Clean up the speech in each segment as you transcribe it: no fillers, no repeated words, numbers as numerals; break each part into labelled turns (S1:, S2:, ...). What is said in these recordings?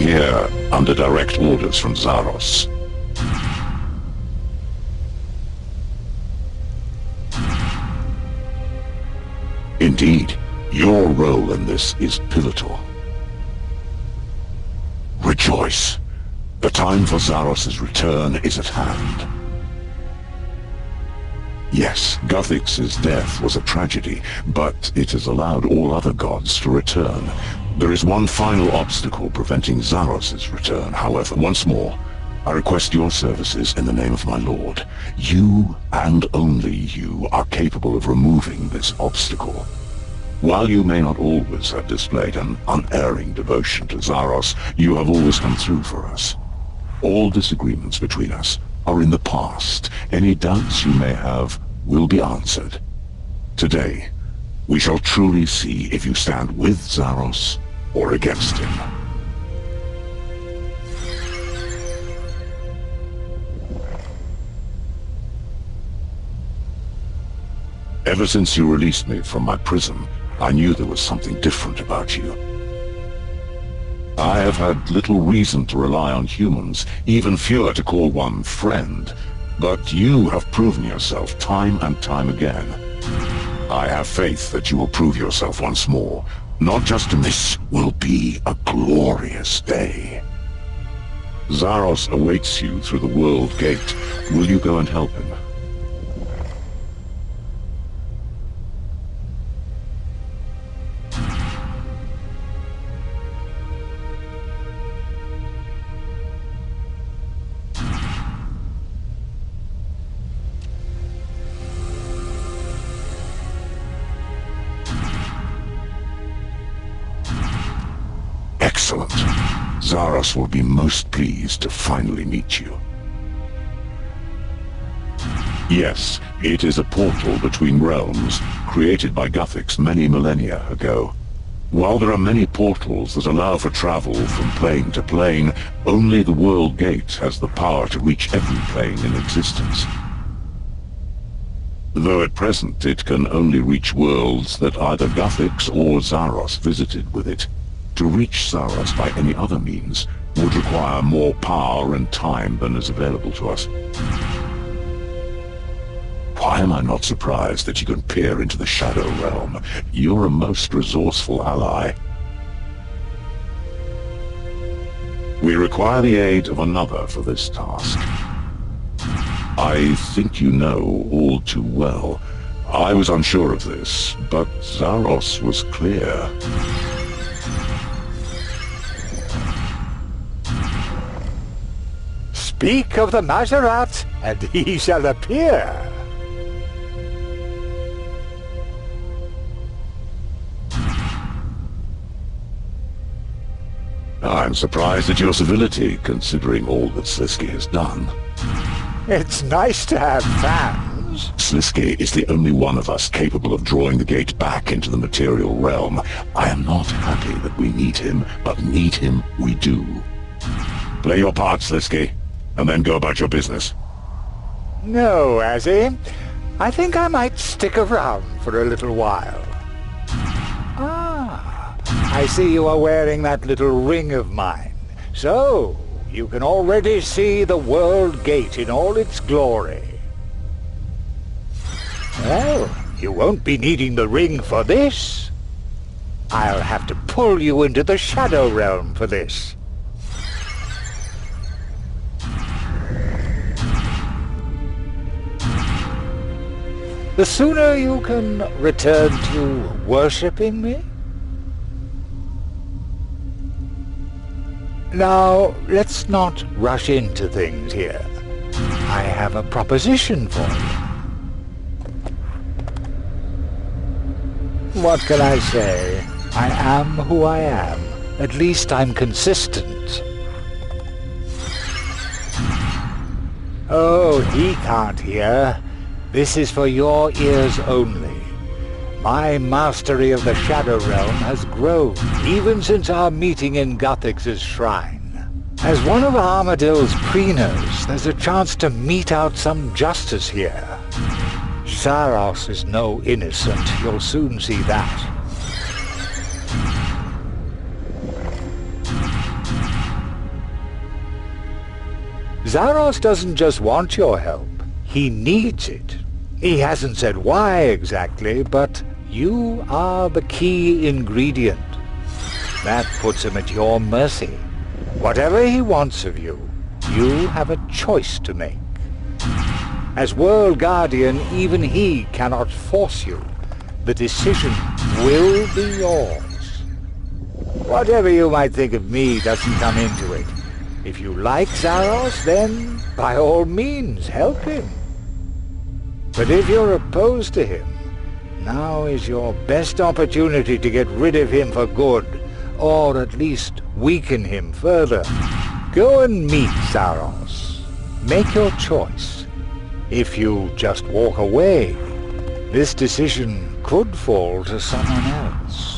S1: here under direct orders from Zaros. Indeed, your role in this is pivotal. Rejoice. The time for Zaros' return is at hand. Yes, Guthix's death was a tragedy, but it has allowed all other gods to return. There is one final obstacle preventing Zaros' return, however. Once more, I request your services in the name of my lord. You, and only you, are capable of removing this obstacle. While you may not always have displayed an unerring devotion to Zaros, you have always come through for us. All disagreements between us are in the past. Any doubts you may have will be answered. Today, we shall truly see if you stand with Zaros or against him. Ever since you released me from my prison, I knew there was something different about you. I have had little reason to rely on humans, even fewer to call one friend. But you have proven yourself time and time again. I have faith that you will prove yourself once more. Not just in this will be a glorious day. Zaros awaits you through the World Gate. Will you go and help him? Excellent. Zaros will be most pleased to finally meet you. Yes, it is a portal between realms, created by Guthix many millennia ago. While there are many portals that allow for travel from plane to plane, only the World Gate has the power to reach every plane in existence. Though at present it can only reach worlds that either Guthix or Zaros visited with it. To reach Zaros by any other means would require more power and time than is available to us. Why am I not surprised that you can peer into the Shadow Realm? You're a most resourceful ally. We require the aid of another for this task. I think you know all too well. I was unsure of this, but Zaros was clear.
S2: Speak of the Majorat, and he shall appear.
S1: I'm surprised at your civility, considering all that Slisky has done.
S2: It's nice to have fans.
S1: Slisky is the only one of us capable of drawing the gate back into the material realm. I am not happy that we need him, but need him we do. Play your part, Slisky, and then go about your business.
S2: No, Azzy. I think I might stick around for a little while. Ah, I see you are wearing that little ring of mine. So, you can already see the World Gate in all its glory. Well, you won't be needing the ring for this. I'll have to pull you into the Shadow Realm for this. The sooner you can return to worshipping me. Now, let's not rush into things here. I have a proposition for you. What can I say? I am who I am. At least I'm consistent. Oh, he can't hear. This is for your ears only. My mastery of the Shadow Realm has grown, even since our meeting in Guthix's shrine. As one of Armadill's preeners, there's a chance to mete out some justice here. Zaros is no innocent, you'll soon see that. Zaros doesn't just want your help. He needs it. He hasn't said why exactly, but you are the key ingredient. That puts him at your mercy. Whatever he wants of you, you have a choice to make. As World Guardian, even he cannot force you. The decision will be yours. Whatever you might think of me doesn't come into it. If you like Zaros, then by all means help him. But if you're opposed to him, now is your best opportunity to get rid of him for good, or at least weaken him further. Go and meet Zaros. Make your choice. If you just walk away, this decision could fall to someone else.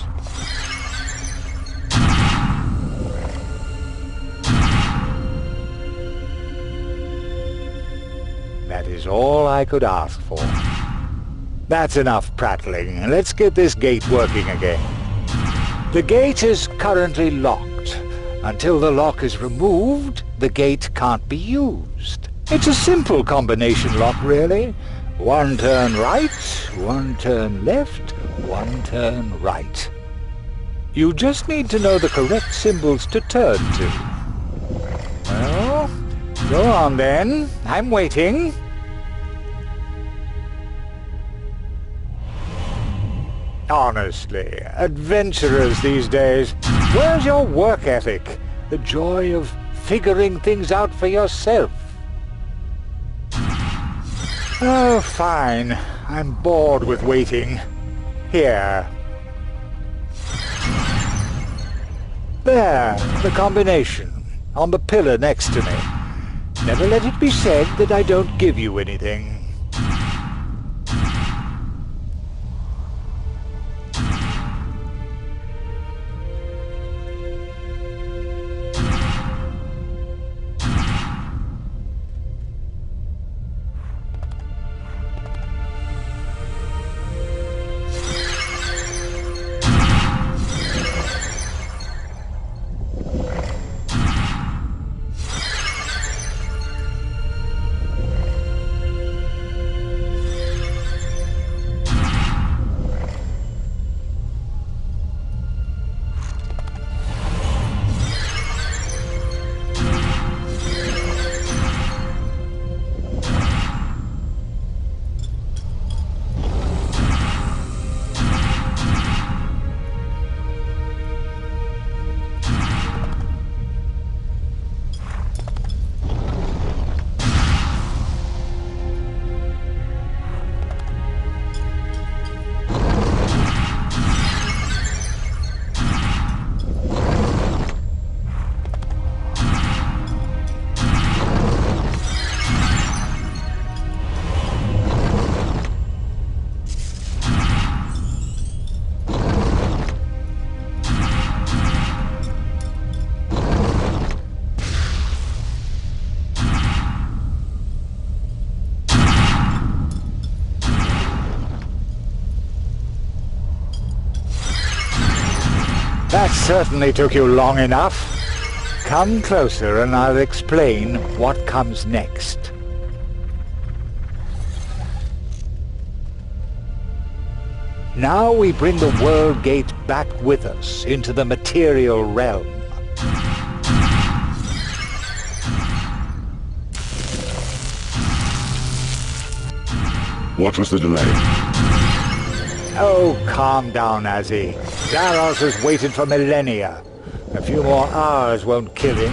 S2: That is all I could ask for. That's enough prattling. Let's get this gate working again. The gate is currently locked. Until the lock is removed, the gate can't be used. It's a simple combination lock, really. One turn right, one turn left, one turn right. You just need to know the correct symbols to turn to. Well, go on then. I'm waiting. Honestly, adventurers these days, where's your work ethic? The joy of figuring things out for yourself? Oh, fine. I'm bored with waiting. Here. There, the combination, on the pillar next to me. Never let it be said that I don't give you anything. That certainly took you long enough. Come closer and I'll explain what comes next. Now we bring the World Gate back with us into the material realm.
S1: What was the delay?
S2: Oh, calm down, Azzy. Zaros has waited for millennia. A few more hours won't kill him.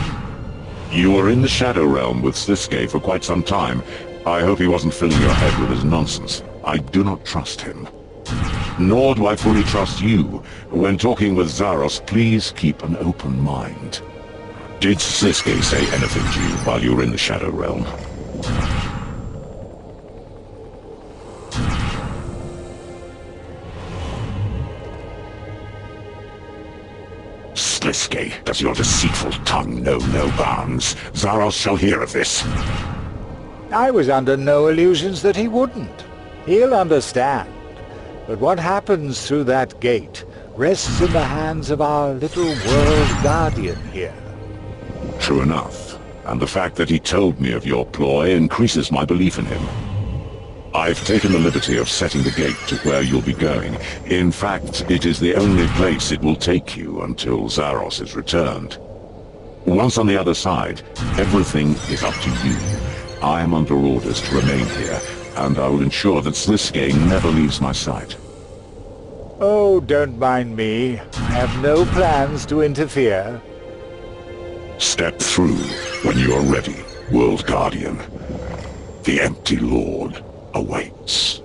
S1: You were in the Shadow Realm with Sliske for quite some time. I hope he wasn't filling your head with his nonsense. I do not trust him. Nor do I fully trust you. When talking with Zaros, please keep an open mind. Did Sliske say anything to you while you were in the Shadow Realm? Sliske, does your deceitful tongue know no bounds? Zaros shall hear of this.
S2: I was under no illusions that he wouldn't. He'll understand. But what happens through that gate rests in the hands of our little World Guardian here.
S1: True enough. and the fact that he told me of your ploy increases my belief in him. I've taken the liberty of setting the gate to where you'll be going. In fact, it is the only place it will take you until Zaros is returned. Once on the other side, everything is up to you. I am under orders to remain here, and I will ensure that Sliske never leaves my sight.
S2: Oh, don't mind me. I have no plans to interfere.
S1: Step through when you are ready, World Guardian. The Empty Lord awaits.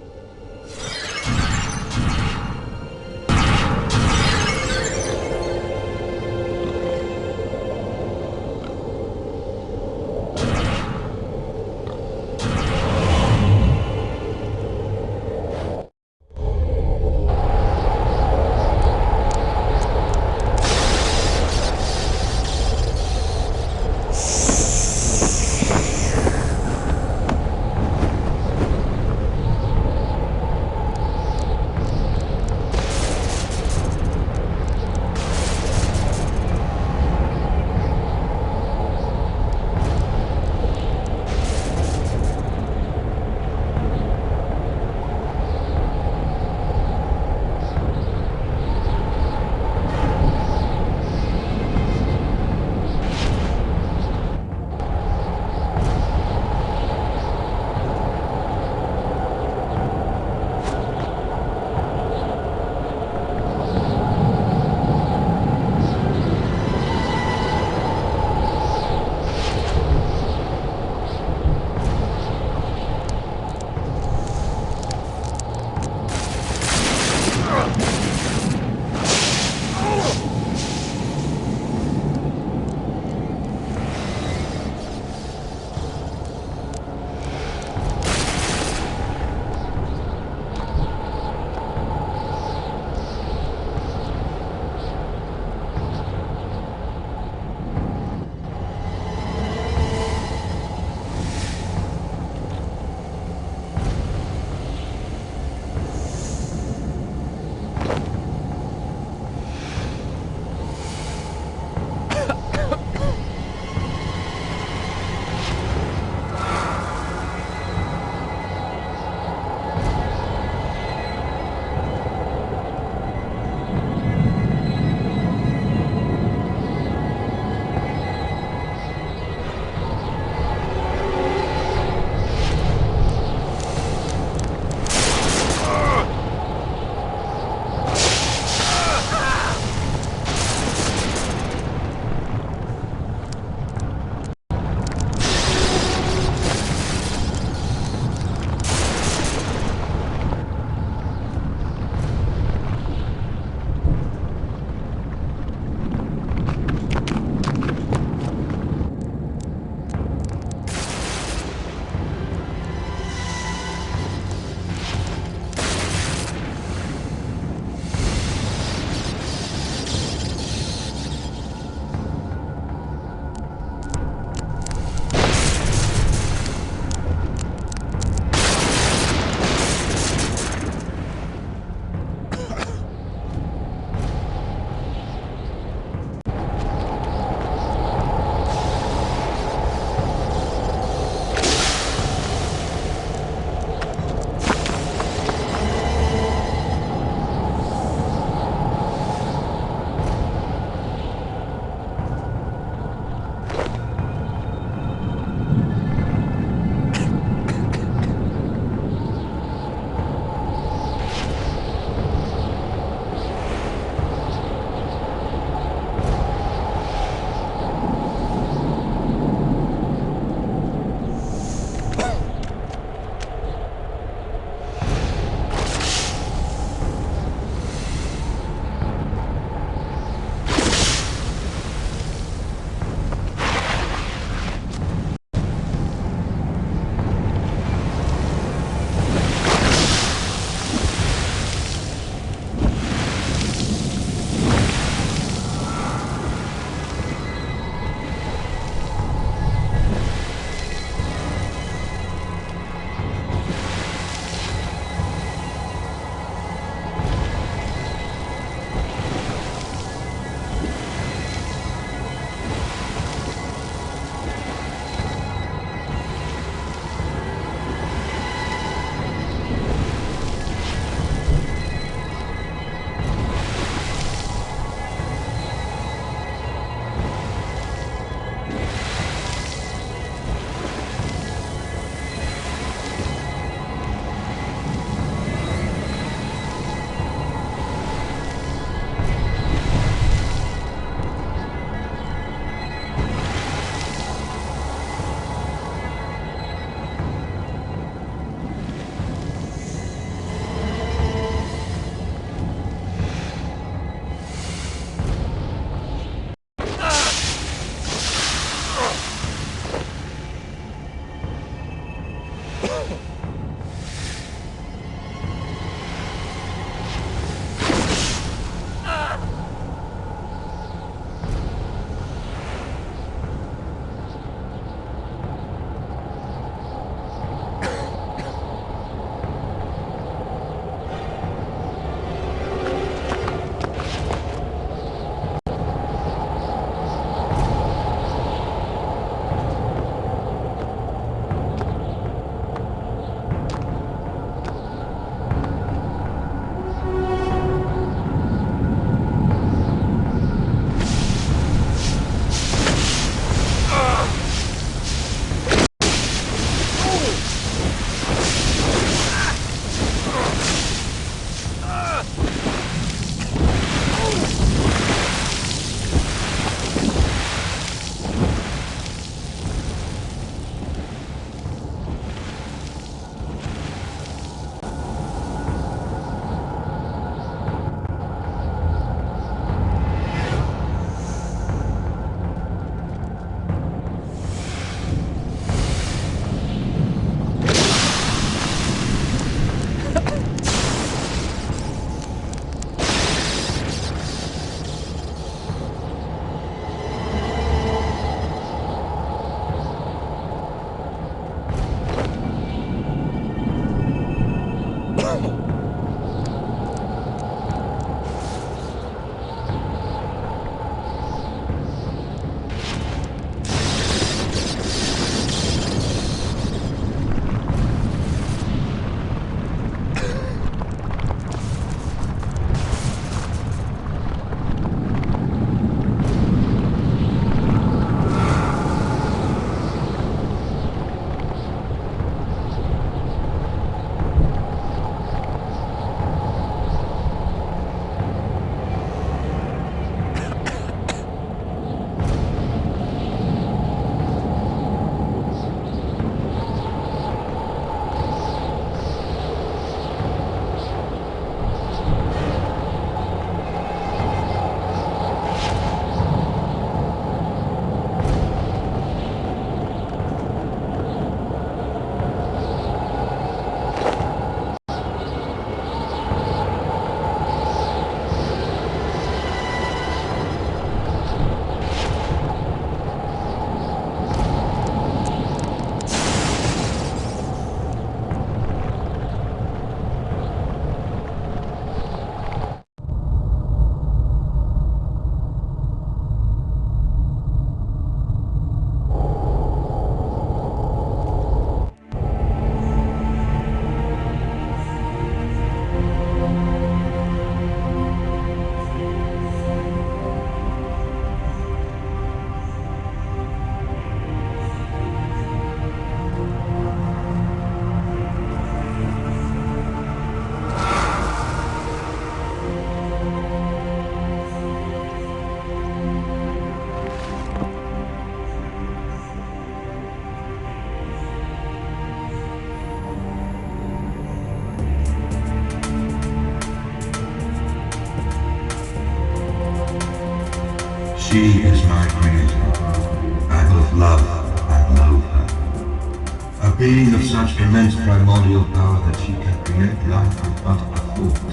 S3: being of such immense primordial power that she can create life with but a thought.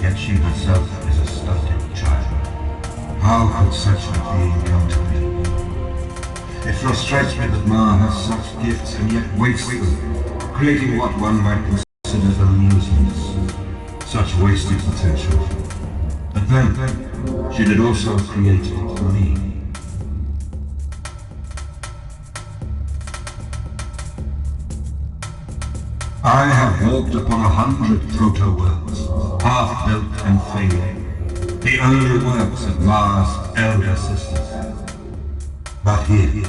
S3: Yet she herself is a stunted child. How could such a being come to me? It frustrates me that Ma has such gifts and yet wastes them, creating what one might consider amusements. Such wasted potential. But then, she did also create me. I have walked upon 100 proto-worlds, half-built and failing, the early works of Ma's elder sisters. But here,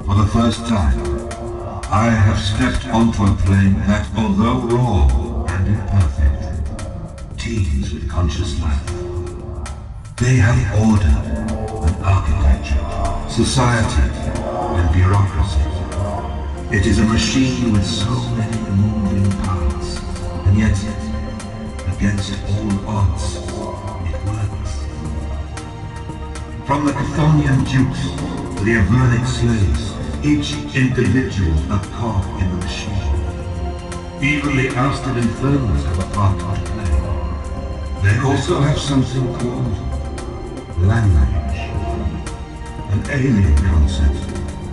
S3: for the first time, I have stepped onto a plane that, although raw and imperfect, teems with conscious life. They have order and architecture, society and bureaucracy. It is a machine with so many moving parts, and yet, against all odds, it works. From the Chthonian dukes to the Avernic slaves, each individual a cog in the machine. Even the ousted infernals have a part to play. They also have something called language, an alien concept,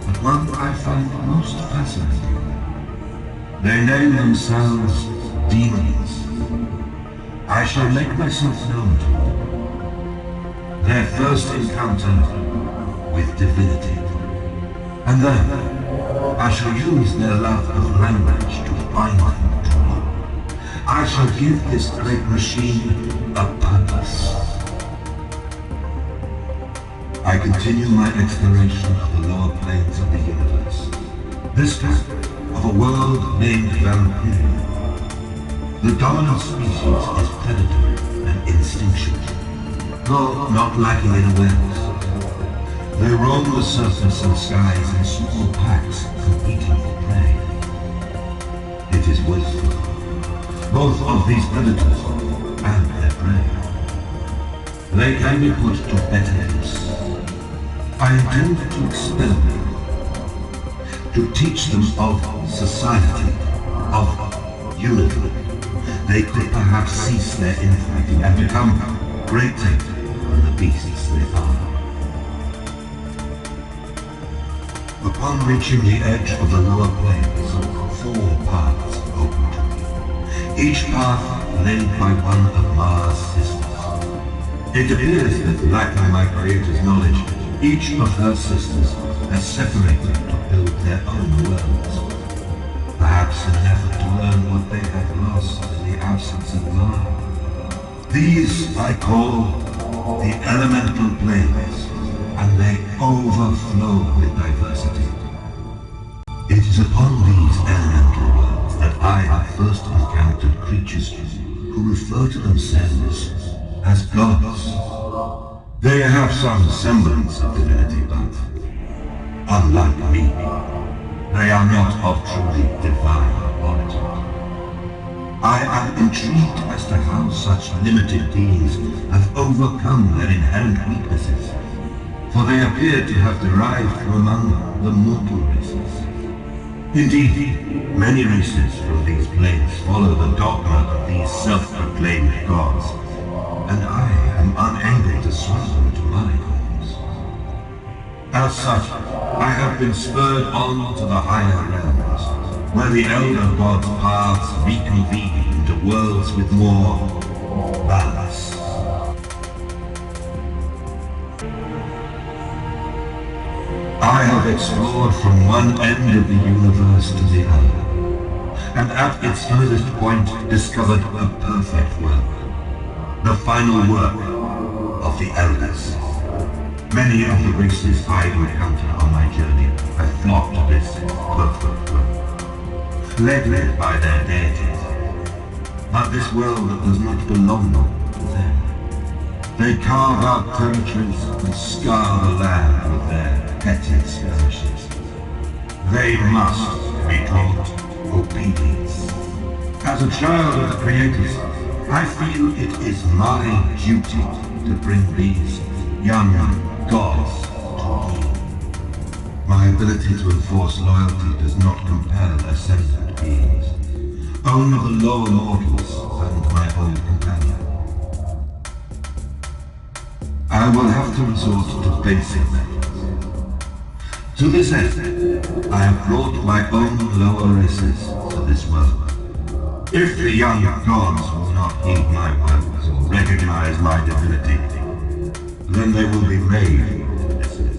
S3: but one I find most fascinating. They name themselves demons. I shall make myself known to them. Their first encounter with divinity. And then, I shall use their love of language to bind them to me. I shall give this great machine a purpose. I continue my exploration of the lower planes of the universe. This time, of a world named Valkyria. The dominant species is predatory and instinctual, though not lacking in awareness. They roam the surface and skies in small packs, competing for prey. It is wasteful, both of these predators and their prey. They can be put to better use. I intend to experiment, to teach them of society, of unity. They could perhaps cease their infighting and become greater than the beasts they are. Upon reaching the edge of the lower plains, 4 paths opened to me. Each path laid by one of Ma's sisters. It appears that, lacking my creator's knowledge, each of her sisters has separated to build their own worlds. Perhaps in an effort to learn what they have lost in the absence of Ma. These I call the elemental planes, and they overflow with diversity. It is upon these elemental worlds that I have first encountered creatures who refer to themselves as gods. They have some semblance of divinity, but unlike me, they are not of truly divine origin. I am intrigued as to how such limited beings have overcome their inherent weaknesses, for they appear to have derived from among the mortal races. Indeed, many races from these planes follow the dogma of these self-proclaimed gods, and I am unable to swallow them to my cause. As such, I have been spurred on to the higher realms, where the elder gods' paths reconvene into worlds with more balance. I have explored from one end of the universe to the other, and at its furthest point discovered a perfect work, the final work of the elders. Many of the races I encounter on my journey have flocked to this perfect work, led by their deities. But this world does not belong to them. They carve out territories and scar the land with their petty skirmishes. They must be taught obedience. As a child of the Creators, I feel it is my duty to bring these young gods to me. My ability to enforce loyalty does not compel ascendant beings. Only the lower mortals and my old companion. I will have to resort to basic methods. To this end, I have brought my own lower races to this world. If the young gods will not heed my words or recognize my divinity, then they will be made to listen.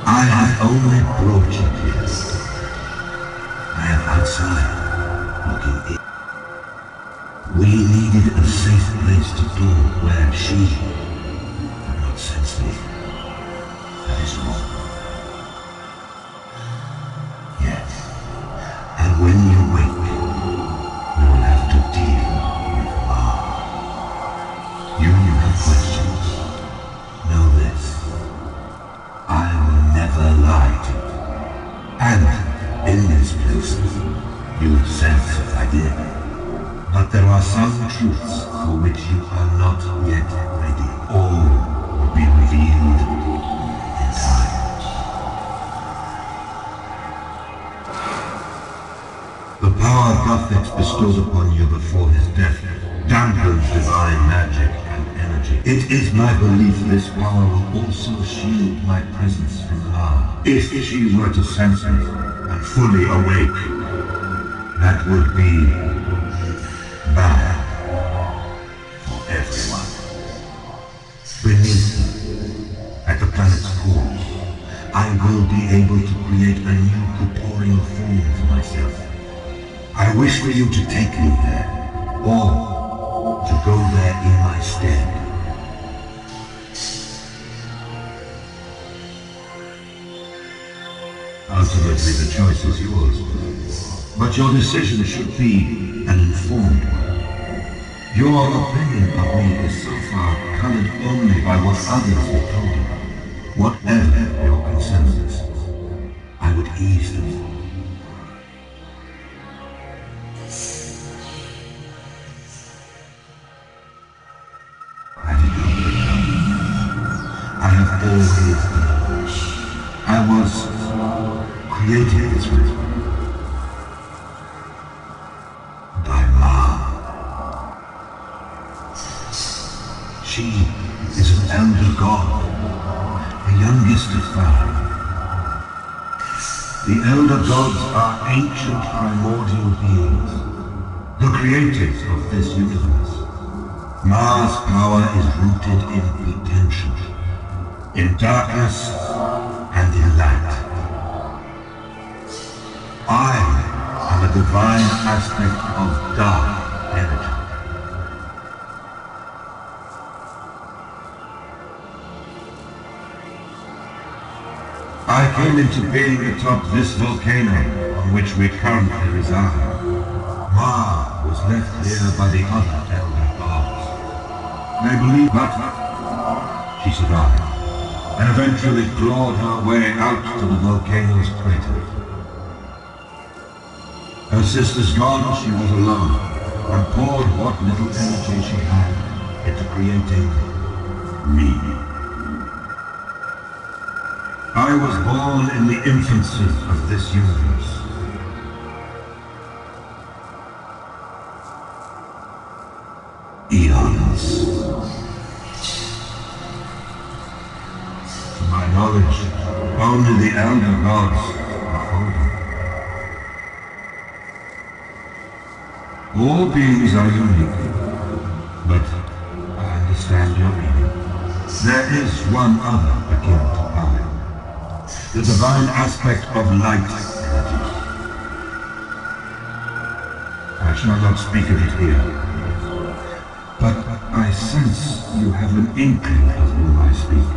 S3: I have only brought you this. I am outside, looking in. stored where she could not sense me. That is all. Yes. And when you wake, you will have to deal with Mara. You have questions. Know this. I will never lie to you. And in this place, you would sense if I did. But there are some truths for which you are not yet ready. All will be revealed in time. The power Guthix bestowed upon you before his death dampens divine magic and energy. It is my belief this power will also shield my presence from Lara. If she were to sense me and fully awake, that would be bad for everyone. Beneath her, at the planet's core, I will be able to create a new corporeal form for myself. I wish for you to take me there, or to go there in my stead. Ultimately, the choice is yours. But your decision should be an informed one. Your opinion of me is so far colored only by what others have told you. Whatever your consensus, I would ease them. I did not become. I have always been. I was created this way. She is an elder god, the youngest of five. The elder gods are ancient primordial beings, the creators of this universe. Mars' power is rooted in potential, in darkness and in light. I am a divine aspect of dark energy. I came into being atop this volcano on which we currently reside. Ma was left here by the other elder gods. They believe but she survived, and eventually clawed her way out to the volcano's crater. Her sisters gone, she was alone, and poured what little energy she had into creating me. I was born in the infancy of this universe. Eons. To my knowledge, only the elder gods are older. All beings are unique, but I understand your meaning. There is one other akin to I. The divine aspect of light energy. I shall not speak of it here, but I sense you have an inkling of whom I speak.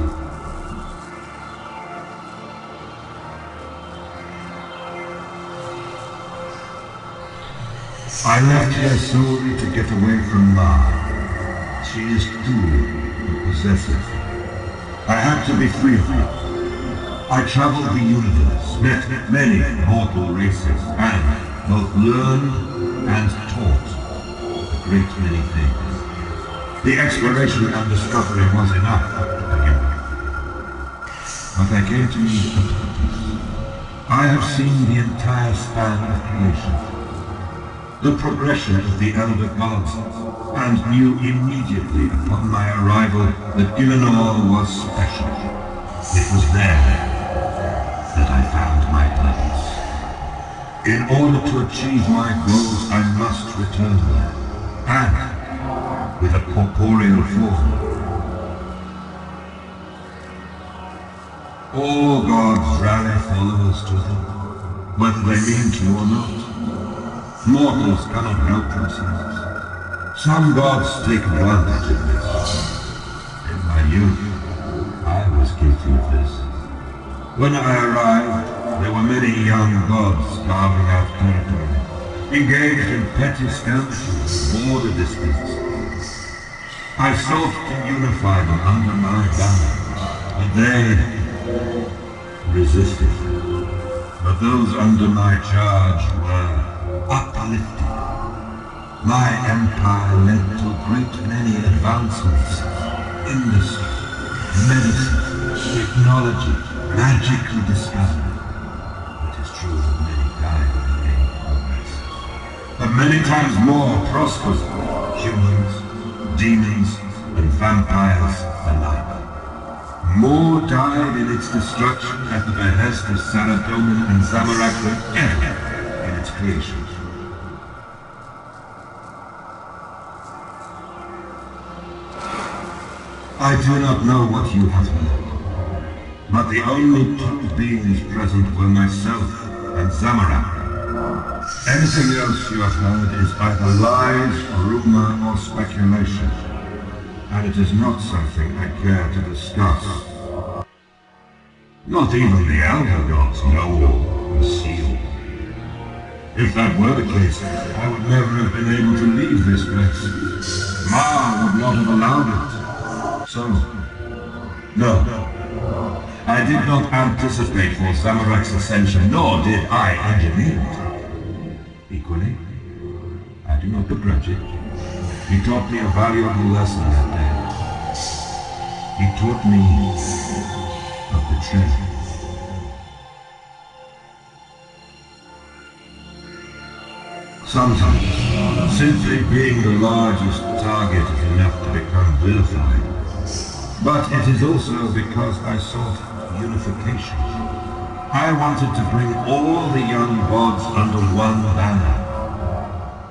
S3: I left here solely to get away from Ma. She is too possessive. I had to be free of her. I traveled the universe, met many mortal races, and both learned and taught a great many things. The exploration and discovery was enough to begin with. But I came to need a purpose. I have seen the entire span of creation, the progression of the elder gods, and knew immediately upon my arrival that Gielinor was special. It was there that I found my purpose. In order to achieve my goals, I must return there, and with a corporeal form. All gods rally followers to them, whether they mean to or not. Mortals cannot help themselves. Some gods take advantage of this. In my youth, I was guilty of this. When I arrived, there were many young gods carving out territory, engaged in petty skirmishes, border disputes. I sought to unify them under my banner, but they resisted. But those under my charge were uplifted. My empire led to a great many advancements. Industry, medicine, technology, magical discovery. It is true that many died in the name of progress. But many times more prospered humans, demons, and vampires alike. More died in its destruction at the behest of Saradomin and Zamorak than ever in its creation. I do not know what you have heard, but the only two beings present were myself and Zamorak. Anything else you have heard is either lies, rumor, or speculation, and it is not something I care to discuss. Not even the Elder Gods know or seal. If that were the case, I would never have been able to leave this place. Ma would not have allowed it. So, no. I did not anticipate for Zamorak's ascension, nor did I engineer it. Equally, I do not begrudge it. He taught me a valuable lesson that day. He taught me of betrayal. Sometimes, simply being the largest target is enough to become vilified. But it is also because I sought unification. I wanted to bring all the young gods under one banner.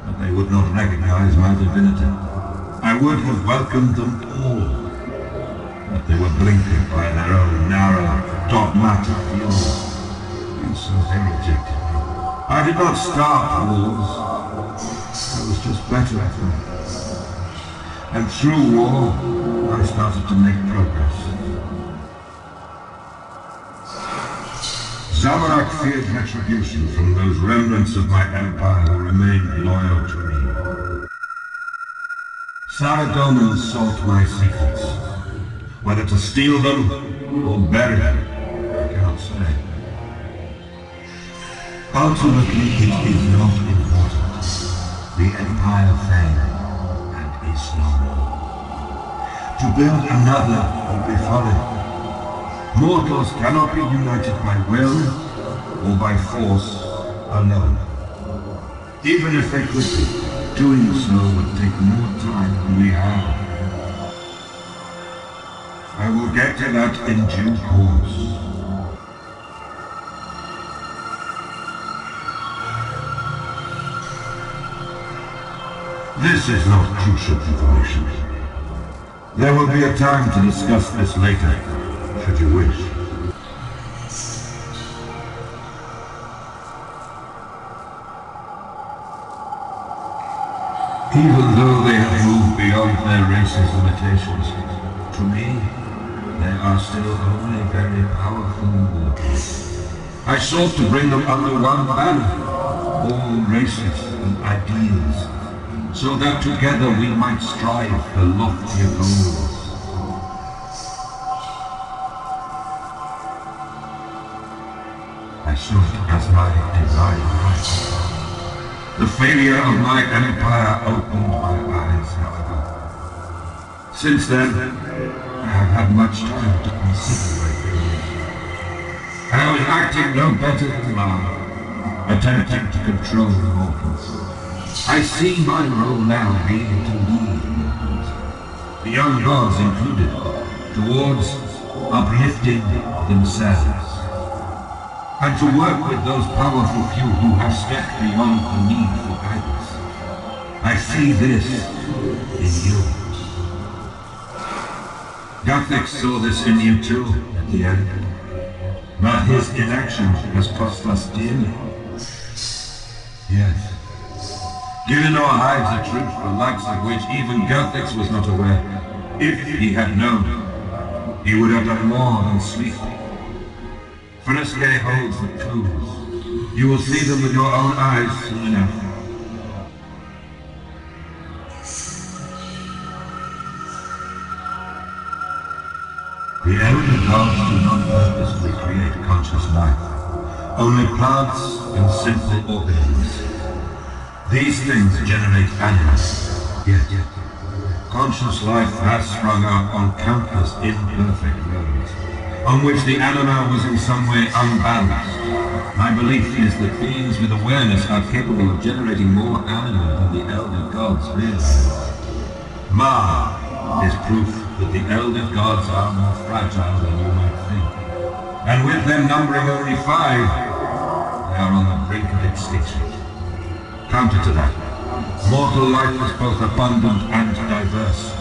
S3: But they would not recognize my divinity. I would have welcomed them all. But they were blinkered by their own narrow, dogmatic views. And so they rejected me. I did not start wars. I was just better at them. And through war, I started to make progress. Zamorak feared retribution from those remnants of my empire who remained loyal to me. Saradomin sought my secrets. Whether to steal them or bury them, I cannot say. Ultimately, it is not important. The empire failed and is no more. To build another would be folly. Mortals cannot be united by will or by force alone. Even if they could be, doing so would take more time than we have. I will get to that in due course. This is not crucial information. There will be a time to discuss this later, should you wish. Even though they have moved beyond their race's limitations, to me, they are still only very powerful mortals. I sought to bring them under one banner, all races and ideals, so that together we might strive for loftier goals. I saw it as my divine right. The failure of my empire opened my eyes, however. Since then, I have had much time to consider my feelings. I was acting no better than Ma, attempting to control the mortals. I see my role now being to lead the young gods included, towards uplifting themselves, and to work with those powerful few who have stepped beyond the need for guidance. I see this in you. Gothic saw this in you too, at the end, but his inaction has cost us dearly. Yes. Gielinor hides a truth the likes of which even Guthix was not aware. If he had known, he would have done more than sleep. RuneScape holds the clues. You will see them with your own eyes soon enough. The elder gods do not purposely create conscious life, only plants and simple organisms. These things generate animals, yet conscious life has sprung up on countless imperfect worlds, on which the anima was in some way unbalanced. My belief is that beings with awareness are capable of generating more anima than the elder gods realize. Ma is proof that the elder gods are more fragile than you might think. And with them numbering only 5, they are on the brink of extinction. Counter to that, mortal life is both abundant and diverse.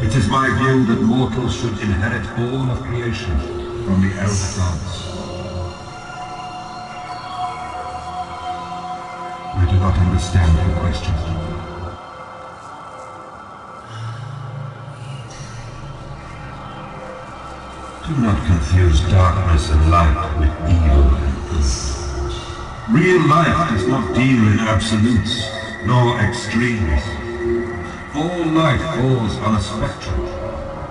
S3: It is my view that mortals should inherit all of creation from the elder gods. I do not understand your question. Do not confuse darkness and light with evil and good. Real life does not deal in absolutes, nor extremes. All life falls on a spectrum,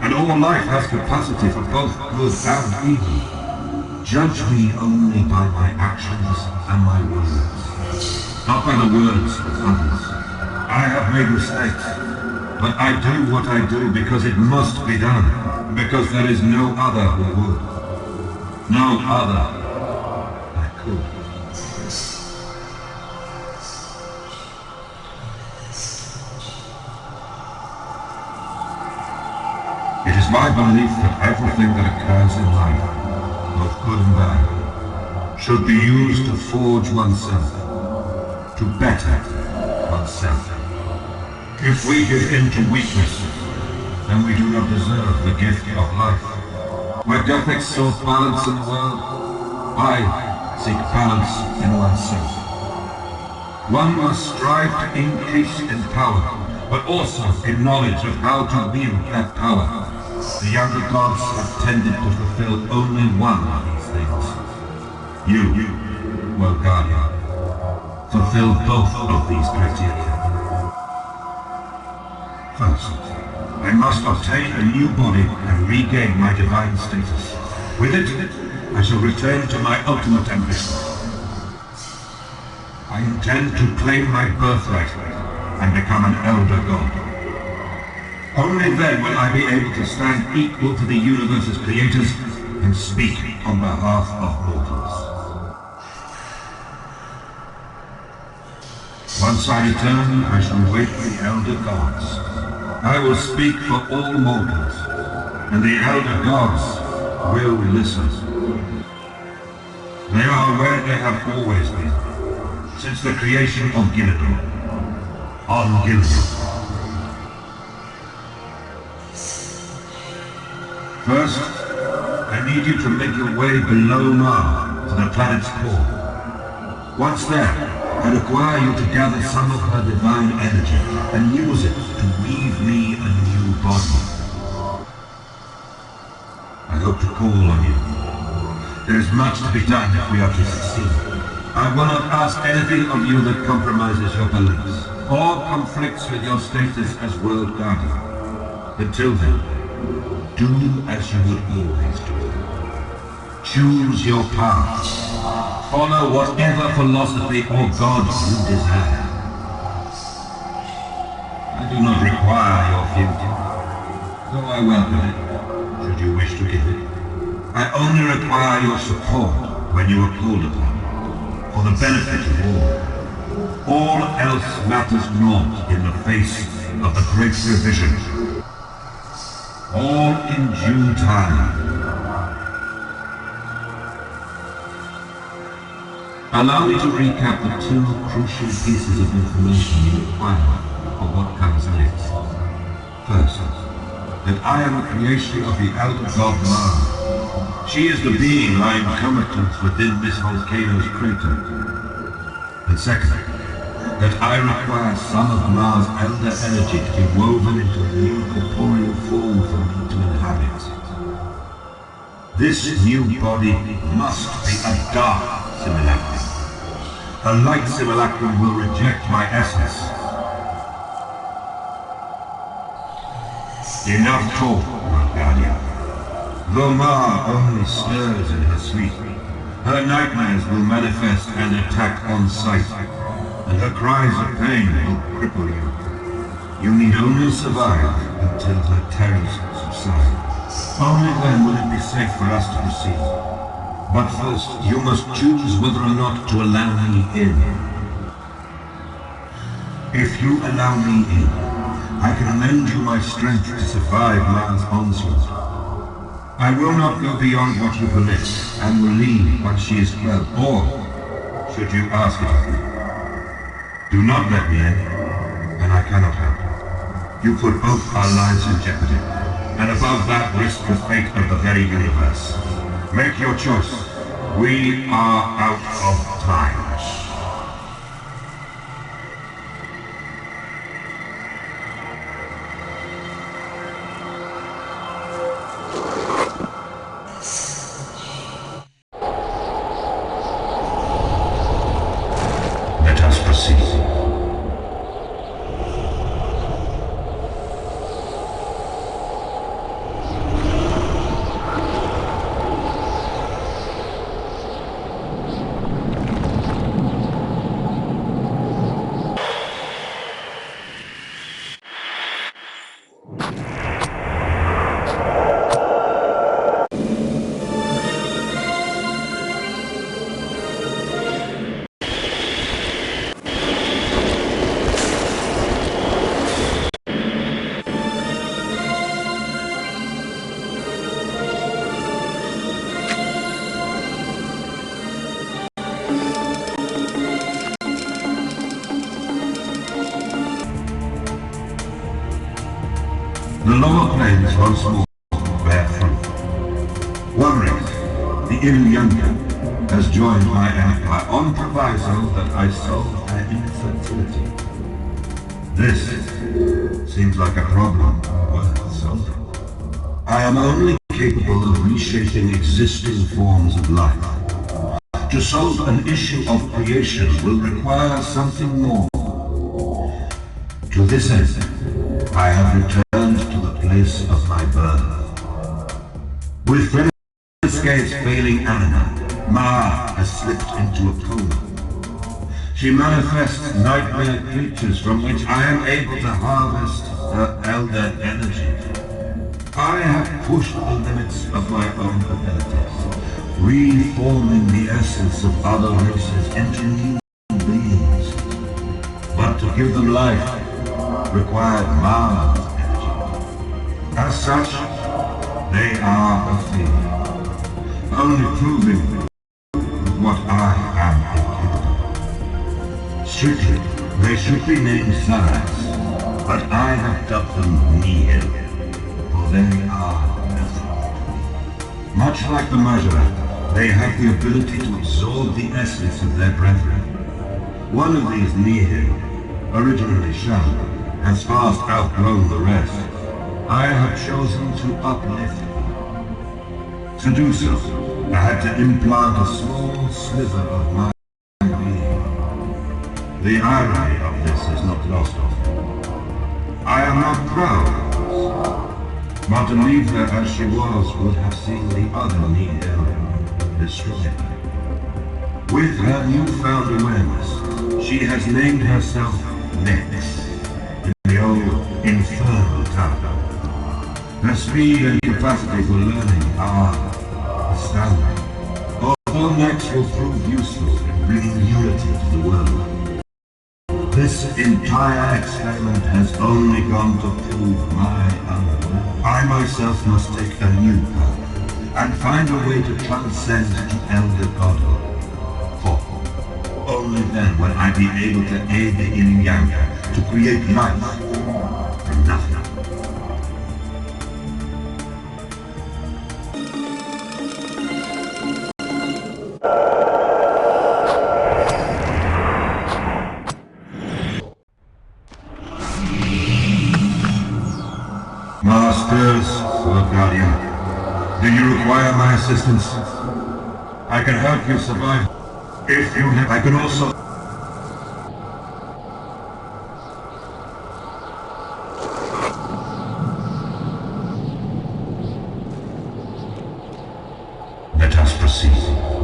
S3: and all life has capacity for both good and evil. Judge me only by my actions and my words, not by the words of others. I have made mistakes, but I do what I do because it must be done, because there is no other who would. No other that could. It is my belief that everything that occurs in life, both good and bad, should be used to forge oneself, to better oneself. If we give in to weakness, then we do not deserve the gift of life. Where Guthix sought balance in the world, I seek balance in oneself. One must strive to increase in power, but also in knowledge of how to wield that power. The younger gods have tended to fulfill only one of these things. You, well guardian, fulfill both of these criteria. First, I must obtain a new body and regain my divine status. With it, I shall return to my ultimate ambition. I intend to claim my birthright and become an elder god. Only then will I be able to stand equal to the universe's creators and speak on behalf of mortals. Once I return, I shall wait for the elder gods. I will speak for all mortals, and the elder gods will listen. They are where they have always been, since the creation of Gielinor, on Gielinor. First, I need you to make your way below Mars to the planet's core. Once there, I require you to gather some of her divine energy and use it to weave me a new body. I hope to call on you. There is much to be done if we are to succeed. I will not ask anything of you that compromises your beliefs, or conflicts with your status as World Guardian. Until then, do as you would always do. Choose your path. Follow whatever philosophy or god you desire. I do not require your fealty, though I welcome it, should you wish to give it. I only require your support when you are called upon, for the benefit of all. All else matters naught in the face of the great revision. All in due time. Allow me to recap the 2 crucial pieces of information you require for what comes next. First, that I am a creation of the elder god Ma. She is the being lying comatose within this volcano's crater. And second, that I require some of Mars' elder energy to be woven into a new corporeal form for me to inhabit. This new body must be a dark simulacrum. A light simulacrum will reject my essence. Enough talk, my guardian. Though Ma only stirs in her sleep, her nightmares will manifest and attack on sight, and her cries of pain will cripple you. You need only survive until her terrors subside. Only then will it be safe for us to proceed. But first, you must choose whether or not to allow me in. If you allow me in, I can lend you my strength to survive Ma's onslaught. I will not go beyond what you permit, and will leave once she is quelled, or, should you ask it of me. Do not let me in, and I cannot help. You put both our lives in jeopardy, and above that risk the fate of the very universe. Make your choice. We are out of time. Let us proceed. The lower planes once more bear fruit. One race, the Engrammeter, has joined my empire on proviso that I solve their infertility. This seems like a problem worth solving. I am only capable of reshaping existing forms of life. To solve an issue of creation will require something more. To this end, I have returned to the place of my birth. With RuneScape's failing anima, Ma has slipped into a coma. She manifests nightmare creatures from which I am able to harvest her elder energy. I have pushed the limits of my own abilities, reforming the essence of other races into new beings. But to give them life required Mars energy. As such, they are a failure, only proving what I am incapable. Strictly, they should be named Zaros, but I have dubbed them nihil, for they are nothing to me. Much like the murderer, they have the ability to absorb the essence of their brethren. One of these nihil, originally shunned, has fast outgrown the rest. I have chosen to uplift him. To do so, I had to implant a small sliver of my being. The irony of this is not lost on me. I am not proud of this, but to leave her as she was would have seen the other nihil destroyed. With her newfound awareness, she has named herself Next. The old infernal tower. Her speed and capacity for learning are astounding. Although Nex will prove useful in bringing unity to the world, this entire experiment has only gone to prove my unworth. I myself must take a new path and find a way to transcend to elder godhood. For only then will I be able to aid the Engrammeter to create life from nothing. Masters, Lord Guardian, do you require my assistance? I can help you survive. If you have, I can also... Let us proceed.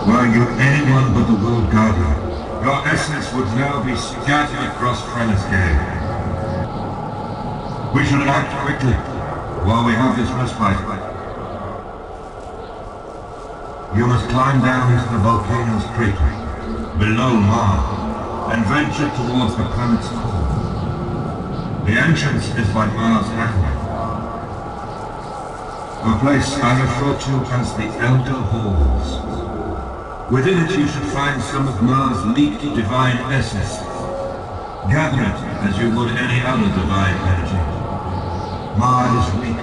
S3: Were you anyone but the World Guardian, your essence would now be scattered across RuneScape. We should act quickly, while we have this respite. You must climb down into the volcano's crater, below Mars, and venture towards the planet's core. The entrance is by Mars Acme, a place I refer to as the Elder Halls. Within it you should find some of Mars' leaked divine essence. Gather it as you would any other divine energy. Mars is weak,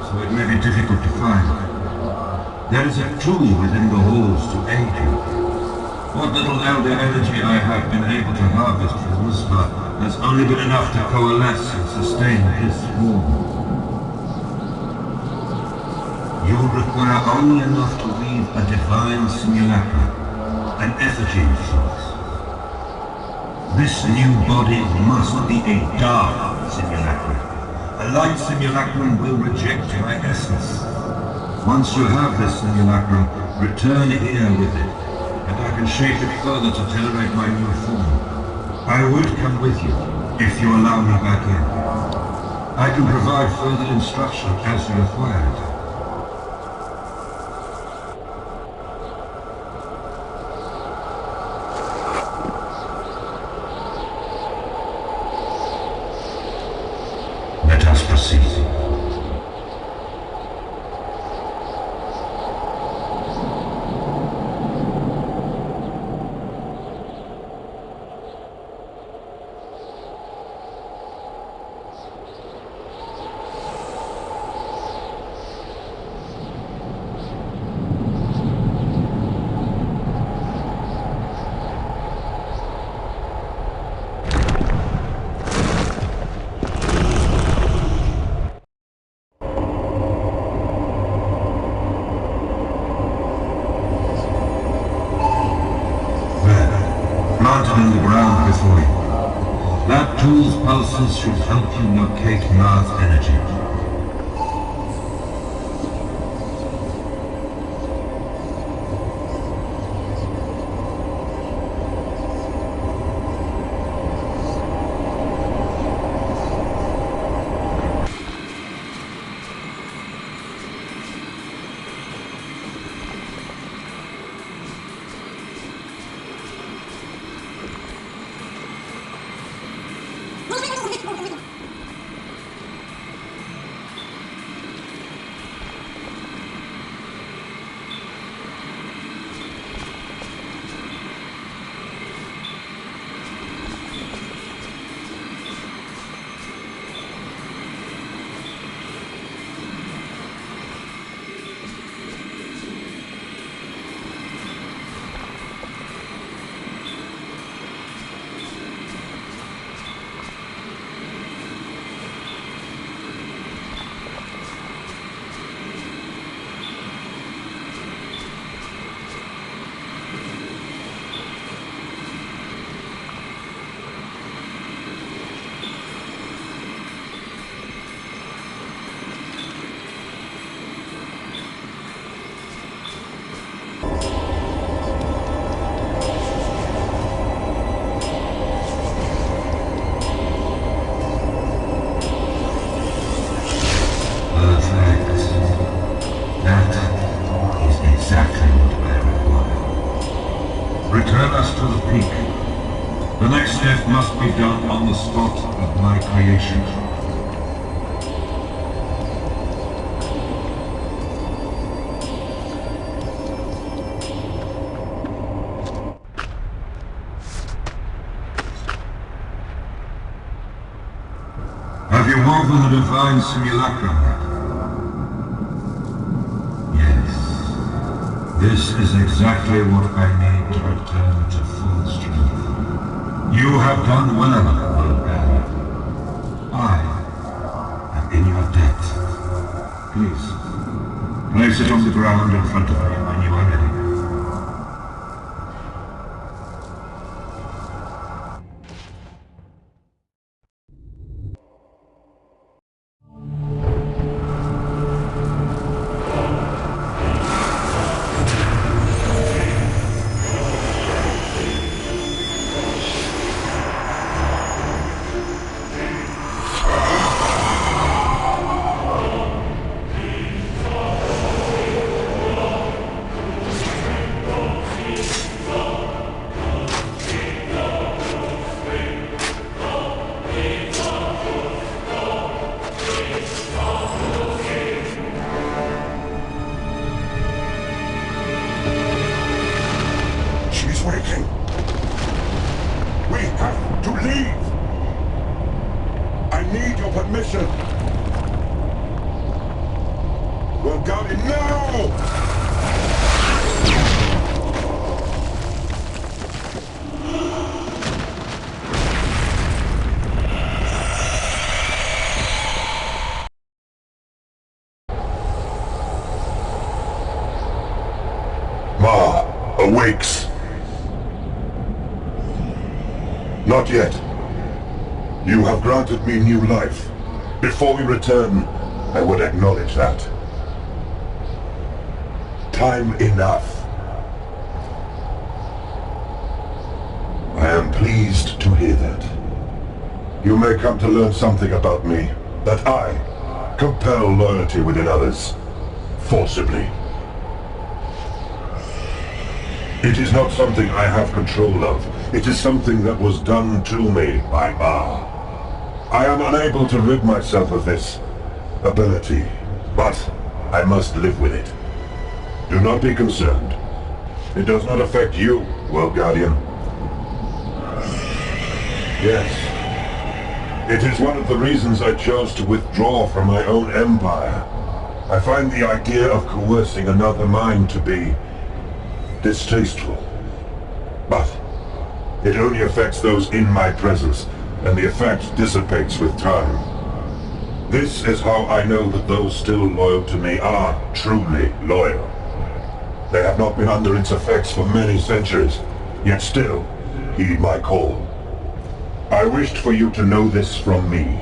S3: so it may be difficult to find. There is a tool within the halls to aid you. What little elder energy I have been able to harvest from Whisper has only been enough to coalesce and sustain this swarm. You will require only enough to weave a divine simulacrum, an effigy of sorts. This new body must be a dark simulacrum. A light simulacrum will reject my essence. Once you have this simulacrum, return here with it, and I can shape it further to generate my new form. I would come with you, if you allow me back in. I can provide further instruction as you require it. Let us proceed. Planted in the ground before you. That tool's pulses should help you locate Mars energy. Return us to the peak. The next step must be done on the spot of my creation. Have you woven the divine simulacrum? This is exactly what I need to return to full strength. You have done well, Logan. I am in your debt. Please, place it on the ground in front of me when you are ready.
S1: waiting. We have to leave. I need your permission. Well, got it now! Ma awakes. Not yet. You have granted me new life. Before we return, I would acknowledge that. Time enough. I am pleased to hear that. You may come to learn something about me, that I compel loyalty within others, forcibly. It is not something I have control of. It is something that was done to me by Ma. I am unable to rid myself of this ability, but I must live with it. Do not be concerned. It does not affect you, World Guardian. Yes. It is one of the reasons I chose to withdraw from my own empire. I find the idea of coercing another mind to be distasteful. But it only affects those in my presence, and the effect dissipates with time. This is how I know that those still loyal to me are truly loyal. They have not been under its effects for many centuries, yet still heed my call. I wished for you to know this from me,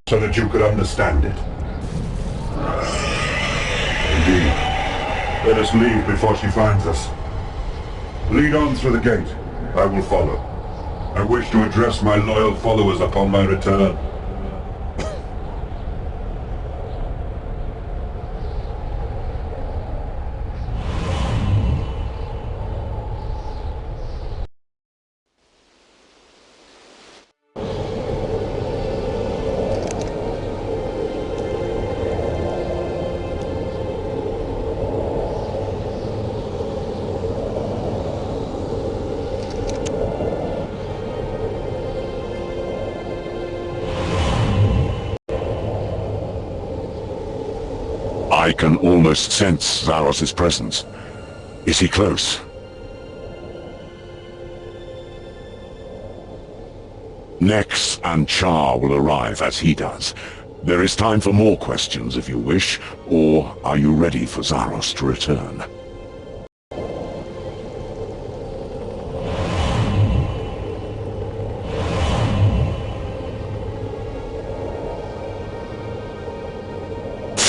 S1: so that you could understand it. Indeed. Let us leave before she finds us. Lead on through the gate. I will follow. I wish to address my loyal followers upon my return. I can almost sense Zaros' presence. Is he close? Nex and Char will arrive as he does. There is time for more questions if you wish, or are you ready for Zaros to return?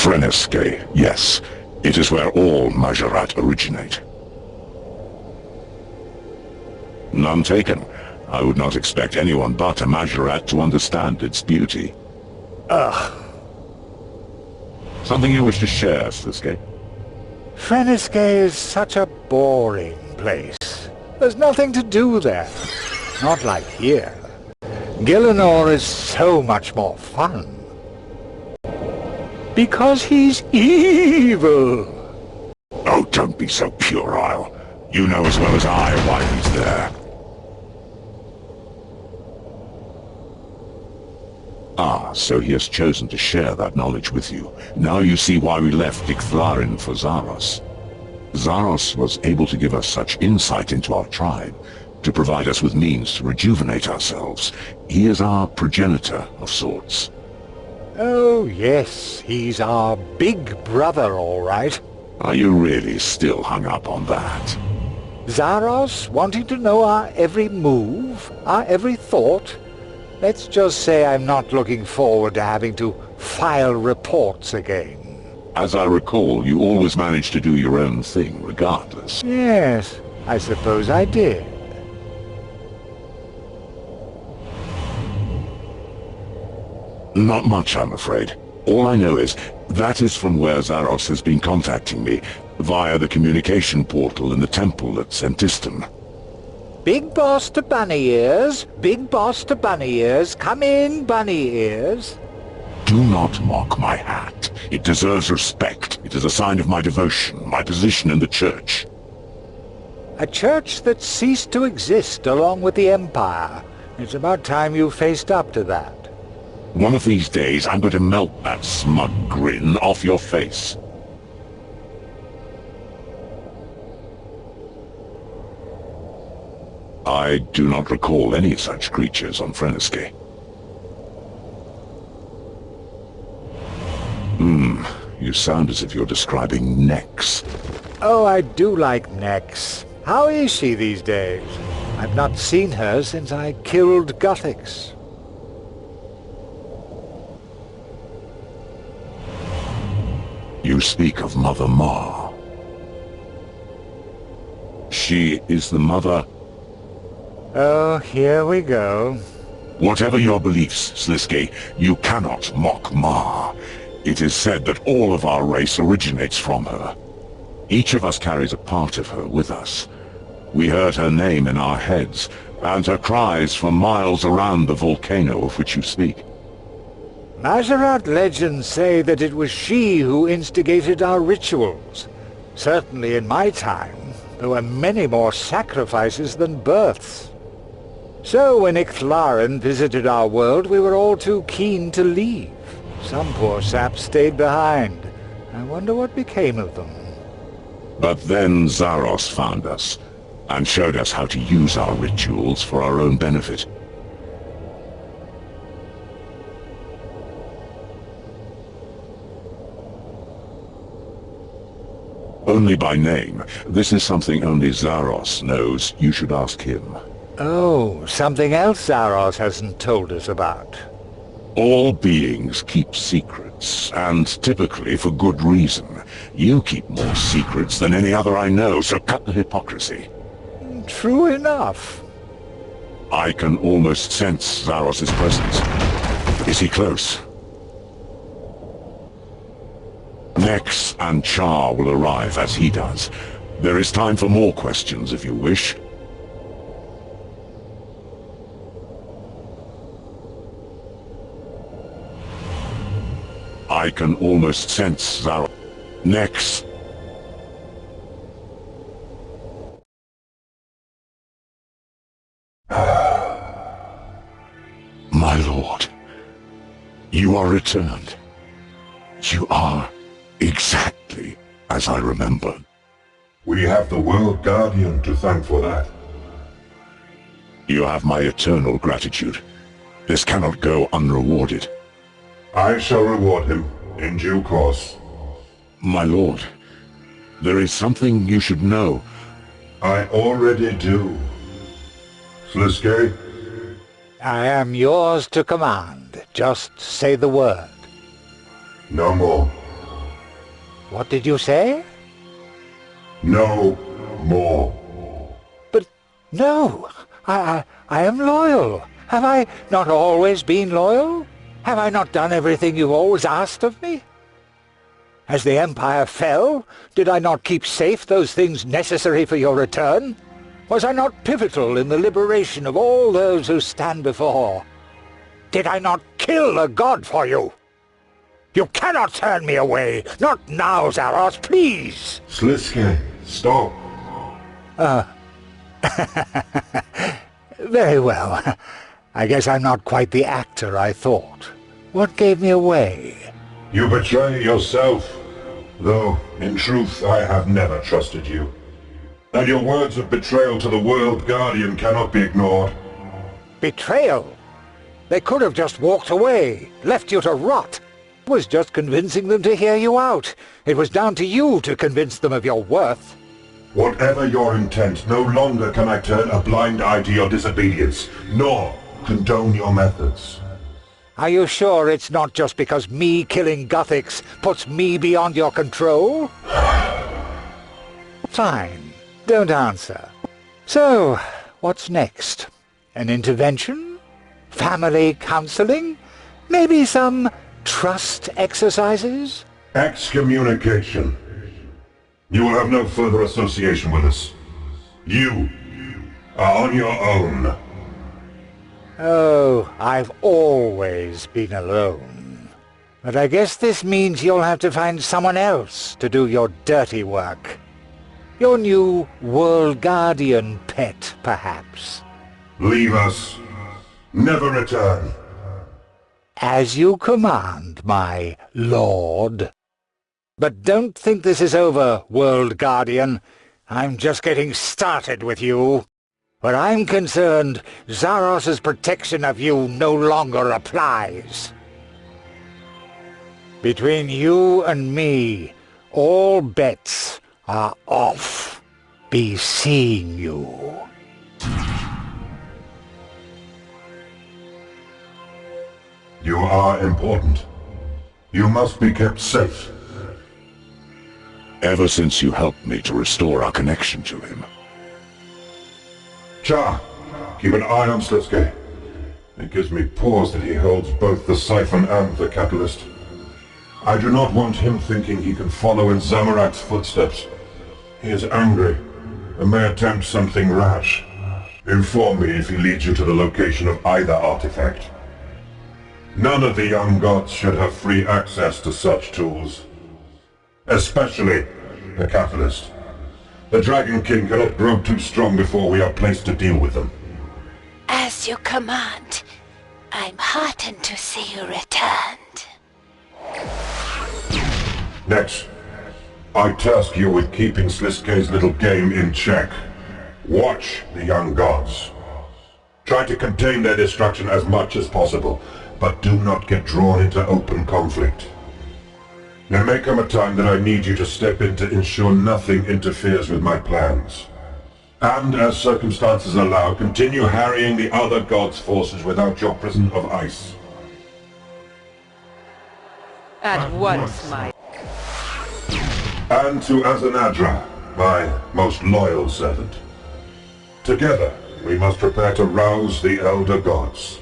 S1: RuneScape, yes. It is where all Majorat originate. None taken. I would not expect anyone but a Majorat to understand its beauty.
S2: Ugh.
S1: Something you wish to share, RuneScape?
S2: RuneScape is such a boring place. There's nothing to do there. Not like here. Gielinor is so much more fun. Because he's evil.
S1: Oh, don't be so puerile. You know as well as I why he's there. Ah, so he has chosen to share that knowledge with you. Now you see why we left Dictharin for Zaros. Zaros was able to give us such insight into our tribe, to provide us with means to rejuvenate ourselves. He is our progenitor of sorts.
S2: Oh, yes, he's our big brother, all right.
S1: Are you really still hung up on that?
S2: Zaros wanting to know our every move, our every thought. Let's just say I'm not looking forward to having to file reports again.
S1: As I recall, you always managed to do your own thing regardless.
S2: Yes, I suppose I did.
S1: Not much, I'm afraid. All I know is, that is from where Zaros has been contacting me, via the communication portal in the temple at Sentiston.
S2: Big boss to bunny ears, big boss to bunny ears, come in, bunny ears.
S1: Do not mock my hat. It deserves respect. It is a sign of my devotion, my position in the church.
S2: A church that ceased to exist along with the Empire. It's about time you faced up to that.
S1: One of these days, I'm going to melt that smug grin off your face. I do not recall any such creatures on RuneScape. You sound as if you're describing Nex.
S2: Oh, I do like Nex. How is she these days? I've not seen her since I killed Gothics.
S1: You speak of Mother Ma. She is the mother...
S2: Oh, here we go.
S1: Whatever your beliefs, Sliske, you cannot mock Ma. It is said that all of our race originates from her. Each of us carries a part of her with us. We heard her name in our heads, and her cries for miles around the volcano of which you speak.
S2: Majorat legends say that it was she who instigated our rituals. Certainly in my time, there were many more sacrifices than births. So when Icthlaren visited our world, we were all too keen to leave. Some poor saps stayed behind. I wonder what became of them.
S1: But then Zaros found us, and showed us how to use our rituals for our own benefit. Only by name. This is something only Zaros knows. You should ask him.
S2: Oh, something else Zaros hasn't told us about.
S1: All beings keep secrets, and typically for good reason. You keep more secrets than any other I know, so cut the hypocrisy.
S2: True enough.
S1: I can almost sense Zaros' presence. Is he close? Nex and Char will arrive as he does. There is time for more questions if you wish. I can almost sense Zaros. Nex. My lord, you are returned. You are exactly as I remembered.
S3: We have the World Guardian to thank for that.
S1: You have my eternal gratitude. This cannot go unrewarded.
S3: I shall reward him in due course.
S1: My lord, there is something you should know.
S3: I already do. Sliske?
S2: I am yours to command. Just say the word.
S3: No more.
S2: What did you say?
S3: No more.
S2: But no, I am loyal. Have I not always been loyal? Have I not done everything you've always asked of me? As the Empire fell, did I not keep safe those things necessary for your return? Was I not pivotal in the liberation of all those who stand before? Did I not kill a god for you? You cannot turn me away! Not now, Zaros, please!
S3: Sliske, stop.
S2: Very well. I guess I'm not quite the actor I thought. What gave me away?
S3: You betray yourself. Though, in truth, I have never trusted you. And your words of betrayal to the World Guardian cannot be ignored.
S2: Betrayal? They could have just walked away, left you to rot. It was just convincing them to hear you out. It was down to you to convince them of your worth.
S3: Whatever your intent, no longer can I turn a blind eye to your disobedience, nor condone your methods.
S2: Are you sure it's not just because me killing Gothics puts me beyond your control? Fine. Don't answer. So, what's next? An intervention? Family counseling? Maybe some trust exercises?
S3: Excommunication. You will have no further association with us. You are on your own.
S2: Oh, I've always been alone. But I guess this means you'll have to find someone else to do your dirty work. Your new World Guardian pet, perhaps.
S4: Leave us. Never return.
S2: As you command, my lord. But don't think this is over, World Guardian. I'm just getting started with you. Where I'm concerned, Zaros' protection of you no longer applies. Between you and me, all bets are off. Be seeing you.
S4: You are important. You must be kept safe.
S1: Ever since you helped me to restore our connection to him.
S4: Cha, keep an eye on Slitske. It gives me pause that he holds both the siphon and the catalyst. I do not want him thinking he can follow in Zamorak's footsteps. He is angry, and may attempt something rash. Inform me if he leads you to the location of either artifact. None of the young gods should have free access to such tools. Especially the catalyst. The Dragon King cannot grow too strong before we are placed to deal with them.
S5: As you command. I'm heartened to see you returned.
S4: Next, I task you with keeping Sliske's little game in check. Watch the young gods. Try to contain their destruction as much as possible, but do not get drawn into open conflict. There may come a time that I need you to step in to ensure nothing interferes with my plans. And as circumstances allow, continue harrying the other gods' forces without your prison of ice.
S6: At once, my...
S4: And to Azanadra, my most loyal servant. Together, we must prepare to rouse the Elder Gods.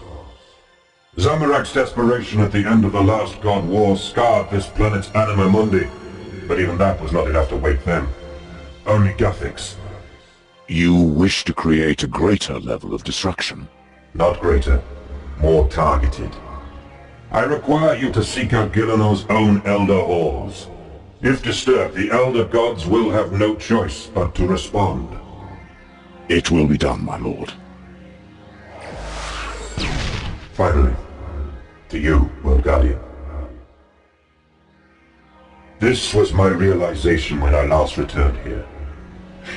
S4: Zamorak's desperation at the end of the last God War scarred this planet's anima mundi, but even that was not enough to wake them. Only Guthix.
S1: You wish to create a greater level of destruction?
S4: Not greater, more targeted. I require you to seek out Gielinor's own Elder Halls. If disturbed, the Elder Gods will have no choice but to respond.
S1: It will be done, my lord.
S4: Finally, to you, World Guardian. This was my realization when I last returned here.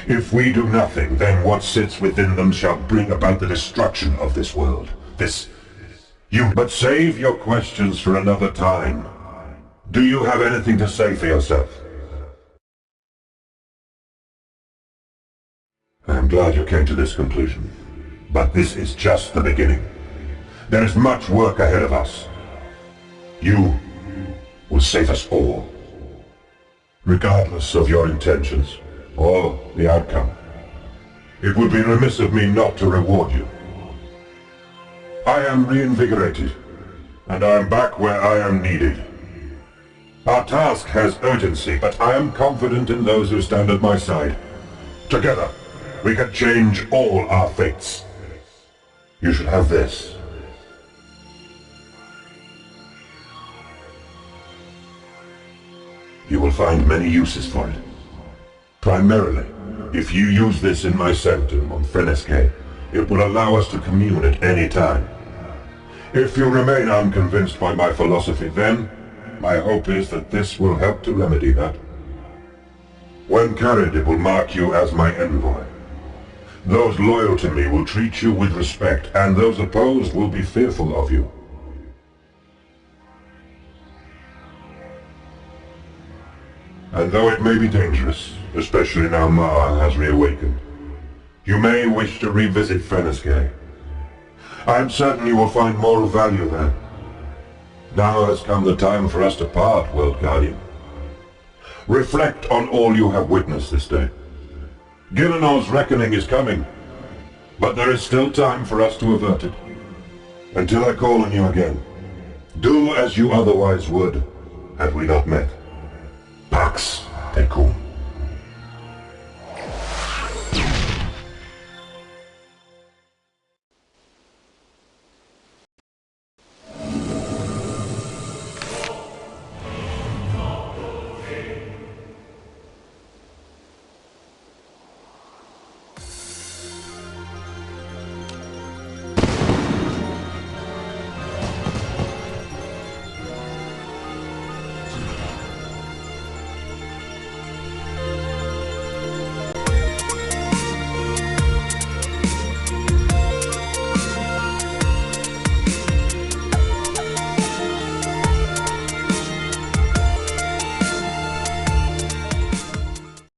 S4: If we do nothing, then what sits within them shall bring about the destruction of this world. But save your questions for another time. Do you have anything to say for yourself? I am glad you came to this conclusion. But this is just the beginning. There is much work ahead of us. You will save us all. Regardless of your intentions, or the outcome. It would be remiss of me not to reward you. I am reinvigorated, and I am back where I am needed. Our task has urgency, but I am confident in those who stand at my side. Together, we can change all our fates. You should have this. You will find many uses for it. Primarily, if you use this in my sanctum on Fenneske, it will allow us to commune at any time. If you remain unconvinced by my philosophy, then my hope is that this will help to remedy that. When carried, it will mark you as my envoy. Those loyal to me will treat you with respect, and those opposed will be fearful of you. And though it may be dangerous, especially now Mara has reawakened, you may wish to revisit Fenneske. I am certain you will find moral value there. Now has come the time for us to part, World Guardian. Reflect on all you have witnessed this day. Gielinor's reckoning is coming, but there is still time for us to avert it. Until I call on you again, do as you otherwise would, had we not met. Pax Tecum.